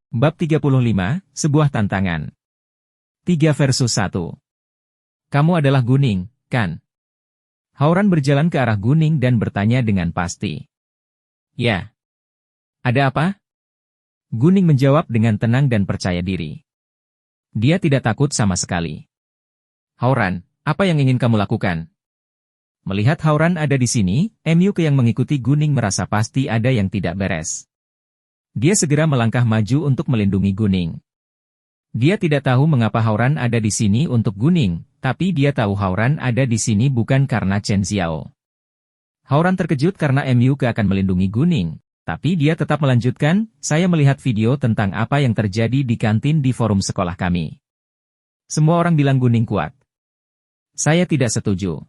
Bab 35, sebuah tantangan. 3 versus 1. Kamu adalah Guning, kan? Hauran berjalan ke arah Guning dan bertanya dengan pasti. Ya. Ada apa? Guning menjawab dengan tenang dan percaya diri. Dia tidak takut sama sekali. Hauran, apa yang ingin kamu lakukan? Melihat Hauran ada di sini, Emyuke yang mengikuti Guning merasa pasti ada yang tidak beres. Dia segera melangkah maju untuk melindungi Guning. Dia tidak tahu mengapa Hauran ada di sini untuk Guning, tapi dia tahu Hauran ada di sini bukan karena Chen Xiao. Hauran terkejut karena Emyuke akan melindungi Guning, tapi dia tetap melanjutkan, saya melihat video tentang apa yang terjadi di kantin di forum sekolah kami. Semua orang bilang Guning kuat. Saya tidak setuju.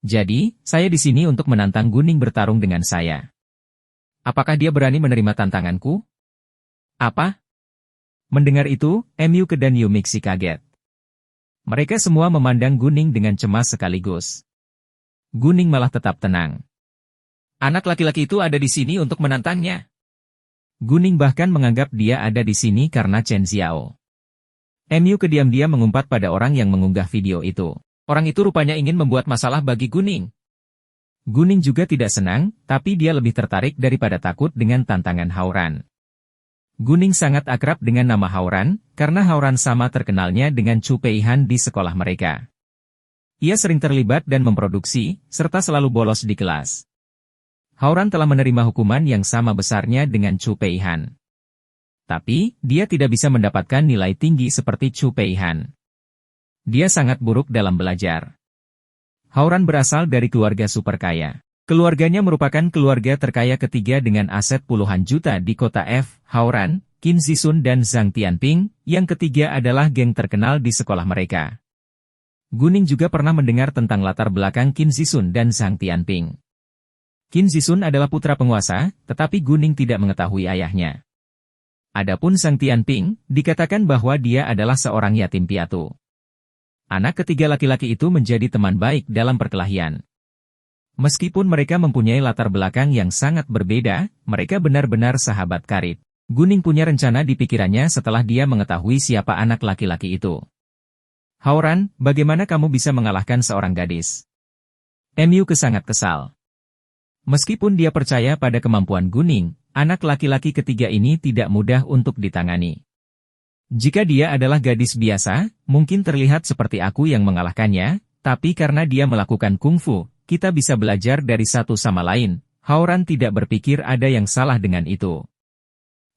Jadi, saya di sini untuk menantang Guning bertarung dengan saya. Apakah dia berani menerima tantanganku? Apa? Mendengar itu, Emyuke dan Yumixi kaget. Mereka semua memandang Guning dengan cemas sekaligus. Guning malah tetap tenang. Anak laki-laki itu ada di sini untuk menantangnya. Guning bahkan menganggap dia ada di sini karena Chen Xiao. Emyuke diam-diam mengumpat pada orang yang mengunggah video itu. Orang itu rupanya ingin membuat masalah bagi Guning. Guning juga tidak senang, tapi dia lebih tertarik daripada takut dengan tantangan Hauran. Guning sangat akrab dengan nama Hauran, karena Hauran sama terkenalnya dengan Chu Peihan di sekolah mereka. Ia sering terlibat dan memproduksi, serta selalu bolos di kelas. Hauran telah menerima hukuman yang sama besarnya dengan Chu Peihan. Tapi, dia tidak bisa mendapatkan nilai tinggi seperti Chu Peihan. Dia sangat buruk dalam belajar. Hauran berasal dari keluarga super kaya. Keluarganya merupakan keluarga terkaya ketiga dengan aset puluhan juta di kota F. Hauran, Qin Zhisun dan Zhang Tianping, yang ketiga adalah geng terkenal di sekolah mereka. Guning juga pernah mendengar tentang latar belakang Qin Zhisun dan Zhang Tianping. Qin Zhisun adalah putra penguasa, tetapi Guning tidak mengetahui ayahnya. Adapun Zhang Tianping, dikatakan bahwa dia adalah seorang yatim piatu. Anak ketiga laki-laki itu menjadi teman baik dalam perkelahian. Meskipun mereka mempunyai latar belakang yang sangat berbeda, mereka benar-benar sahabat karib. Guning punya rencana di pikirannya setelah dia mengetahui siapa anak laki-laki itu. Hauran, bagaimana kamu bisa mengalahkan seorang gadis? Emyuke sangat kesal. Meskipun dia percaya pada kemampuan Guning, anak laki-laki ketiga ini tidak mudah untuk ditangani. Jika dia adalah gadis biasa, mungkin terlihat seperti aku yang mengalahkannya, tapi karena dia melakukan kungfu, kita bisa belajar dari satu sama lain. Hauran tidak berpikir ada yang salah dengan itu.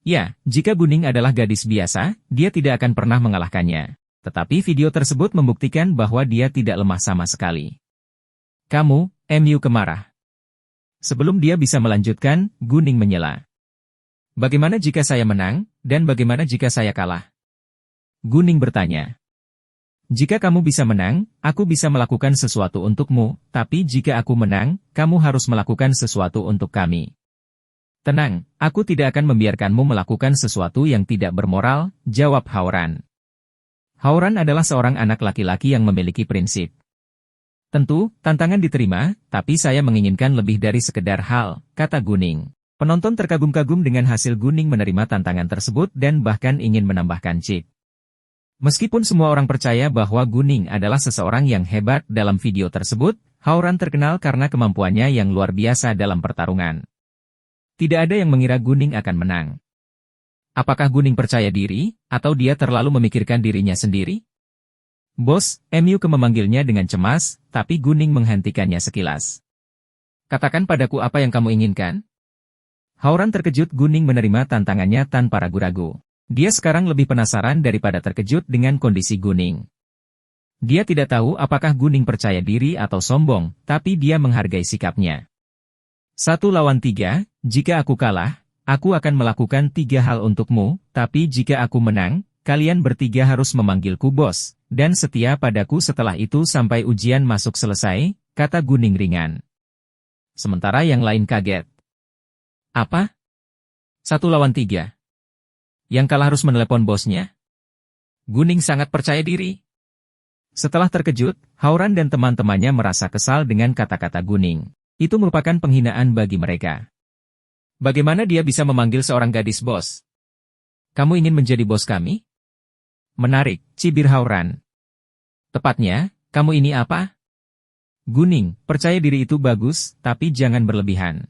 Ya, jika Guning adalah gadis biasa, dia tidak akan pernah mengalahkannya. Tetapi video tersebut membuktikan bahwa dia tidak lemah sama sekali. Kamu, Emyuke marah. Sebelum dia bisa melanjutkan, Guning menyela. Bagaimana jika saya menang, dan bagaimana jika saya kalah? Guning bertanya. Jika kamu bisa menang, aku bisa melakukan sesuatu untukmu, tapi jika aku menang, kamu harus melakukan sesuatu untuk kami. Tenang, aku tidak akan membiarkanmu melakukan sesuatu yang tidak bermoral, jawab Hauran. Hauran adalah seorang anak laki-laki yang memiliki prinsip. Tentu, tantangan diterima, tapi saya menginginkan lebih dari sekedar hal, kata Guning. Penonton terkagum-kagum dengan hasil Guning menerima tantangan tersebut dan bahkan ingin menambahkan chip. Meskipun semua orang percaya bahwa Guning adalah seseorang yang hebat dalam video tersebut, Hauran terkenal karena kemampuannya yang luar biasa dalam pertarungan. Tidak ada yang mengira Guning akan menang. Apakah Guning percaya diri, atau dia terlalu memikirkan dirinya sendiri? Bos, Emyuke memanggilnya dengan cemas, tapi Guning menghentikannya sekilas. Katakan padaku apa yang kamu inginkan? Hauran terkejut Guning menerima tantangannya tanpa ragu-ragu. Dia sekarang lebih penasaran daripada terkejut dengan kondisi Guning. Dia tidak tahu apakah Guning percaya diri atau sombong, tapi dia menghargai sikapnya. 1 lawan 3, jika aku kalah, aku akan melakukan 3 hal untukmu, tapi jika aku menang, kalian bertiga harus memanggilku bos, dan setia padaku setelah itu sampai ujian masuk selesai, kata Guning ringan. Sementara yang lain kaget. Apa? 1 lawan 3. Yang kalah harus menelepon bosnya? Guning sangat percaya diri. Setelah terkejut, Hauran dan teman-temannya merasa kesal dengan kata-kata Guning. Itu merupakan penghinaan bagi mereka. Bagaimana dia bisa memanggil seorang gadis bos? Kamu ingin menjadi bos kami? Menarik, cibir Hauran. Tepatnya, kamu ini apa? Guning, percaya diri itu bagus, tapi jangan berlebihan.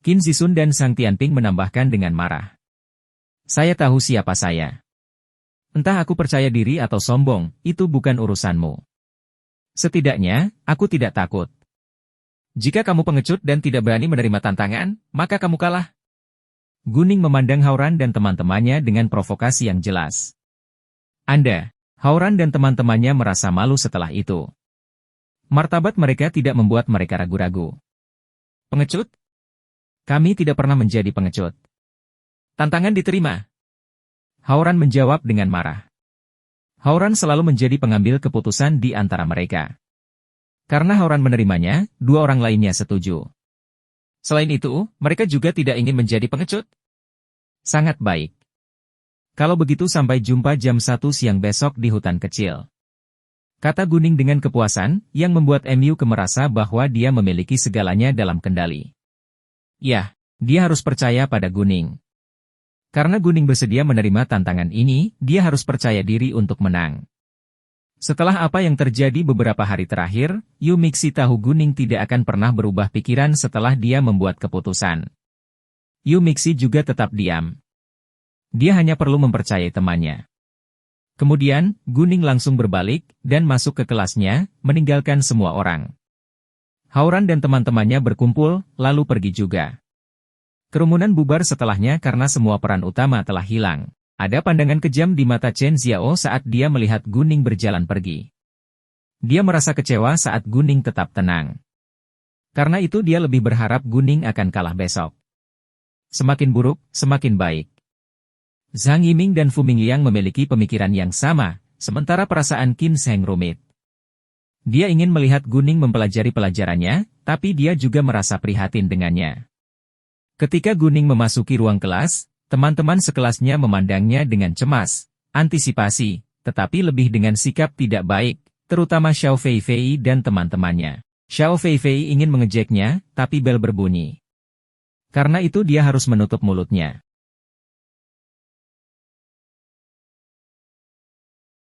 Qin Zisun dan Sang Tianping menambahkan dengan marah. Saya tahu siapa saya. Entah aku percaya diri atau sombong, itu bukan urusanmu. Setidaknya, aku tidak takut. Jika kamu pengecut dan tidak berani menerima tantangan, maka kamu kalah. Guning memandang Hauran dan teman-temannya dengan provokasi yang jelas. Hauran dan teman-temannya merasa malu setelah itu. Martabat mereka tidak membuat mereka ragu-ragu. Pengecut? Kami tidak pernah menjadi pengecut. Tantangan diterima. Hauran menjawab dengan marah. Hauran selalu menjadi pengambil keputusan di antara mereka. Karena Hauran menerimanya, dua orang lainnya setuju. Selain itu, mereka juga tidak ingin menjadi pengecut. Sangat baik. Kalau begitu sampai jumpa jam 1 siang besok di hutan kecil. Kata Guning dengan kepuasan, yang membuat MUK merasa bahwa dia memiliki segalanya dalam kendali. Ya, dia harus percaya pada Guning. Karena Guning bersedia menerima tantangan ini, dia harus percaya diri untuk menang. Setelah apa yang terjadi beberapa hari terakhir, Yu Mixi tahu Guning tidak akan pernah berubah pikiran setelah dia membuat keputusan. Yu Mixi juga tetap diam. Dia hanya perlu mempercayai temannya. Kemudian, Guning langsung berbalik dan masuk ke kelasnya, meninggalkan semua orang. Hauran dan teman-temannya berkumpul, lalu pergi juga. Kerumunan bubar setelahnya karena semua peran utama telah hilang. Ada pandangan kejam di mata Chen Xiao saat dia melihat Guning berjalan pergi. Dia merasa kecewa saat Guning tetap tenang. Karena itu dia lebih berharap Guning akan kalah besok. Semakin buruk, semakin baik. Zhang Yiming dan Fu Mingliang memiliki pemikiran yang sama, sementara perasaan Qin Sheng rumit. Dia ingin melihat Guning mempelajari pelajarannya, tapi dia juga merasa prihatin dengannya. Ketika Guning memasuki ruang kelas, teman-teman sekelasnya memandangnya dengan cemas, antisipasi, tetapi lebih dengan sikap tidak baik, terutama Xiao Feifei dan teman-temannya. Xiao Feifei ingin mengejeknya, tapi bel berbunyi. Karena itu dia harus menutup mulutnya.